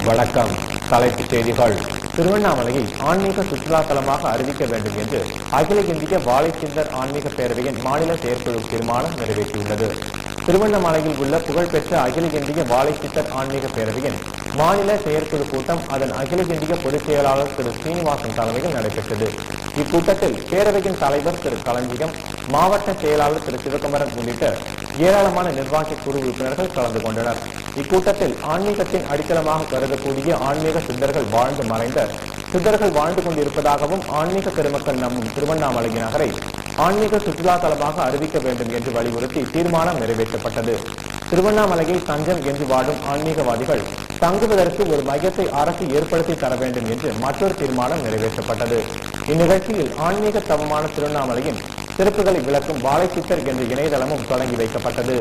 வணக்கம். தலைப்புச் செய்திகள். திருவண்ணாமலையை ஆன்மீக சுற்றுலா தலமாக அறிவிக்க வேண்டும் என்று அகில இந்திய வாழைச்சித்தர் ஆன்மீக பேரவையின் மாநில செயற்குழு தீர்மானம் நிறைவேற்றியுள்ளது. திருவண்ணாமலையில் உள்ள புகழ்பெற்ற அகில இந்திய வாழைச்சித்தர் ஆன்மீக பேரவையின் மாநில செயற்குழு கூட்டம் அதன் அகில இந்திய பொதுச் செயலாளர் திரு ஸ்ரீனிவாசன் தலைமையில் நடைபெற்றது. இக்கூட்டத்தில் பேரவையின் தலைவர் திரு களஞ்சியம், மாவட்ட செயலாளர் திரு சிவகுமரன் உள்ளிட்ட ஏராளமான நிர்வாக குழு உறுப்பினர்கள் கலந்து கொண்டனர். இக்கூட்டத்தில் ஆன்மீகத்தின் அடித்தளமாக கருதக்கூடிய ஆன்மீக சித்தர்கள் வாழ்ந்து மறைந்த சித்தர்கள் வாழ்ந்து கொண்டிருப்பதாகவும் ஆன்மீக பெருமக்கள் நம்பும் திருவண்ணாமலை நகரை ஆன்மீக சுற்றுலா தலமாக அறிவிக்க வேண்டும் என்று வலியுறுத்தி தீர்மானம் நிறைவேற்றப்பட்டது. திருவண்ணாமலையை தஞ்சம் என்று வாடும் ஆன்மீகவாதிகள் தங்குவதற்கு ஒரு மையத்தை அரசு ஏற்படுத்தி தர வேண்டும் என்று மற்றொரு தீர்மானம் நிறைவேற்றப்பட்டது. இந்நிகழ்ச்சியில் ஆன்மீக தவமான திருவண்ணாமலையின் சிறப்புகளை விளக்கும் வாழைச்சித்தர் என்ற இணையதளமும் தொடங்கி வைக்கப்பட்டது.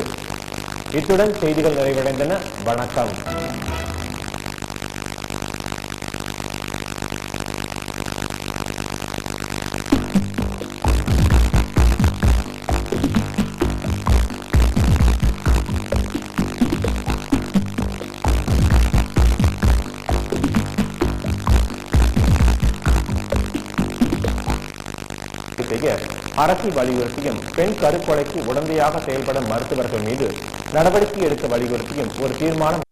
இத்துடன் செய்திகள் நிறைவடைந்தன. வணக்கம். அரசு வலியுறுத்தியும் பெண் கருக்கொலைக்கு உடந்தையாக செயல்படும் மருத்துவர்கள் மீது நடவடிக்கை எடுக்க வலியுறுத்தியும் ஒரு தீர்மானம்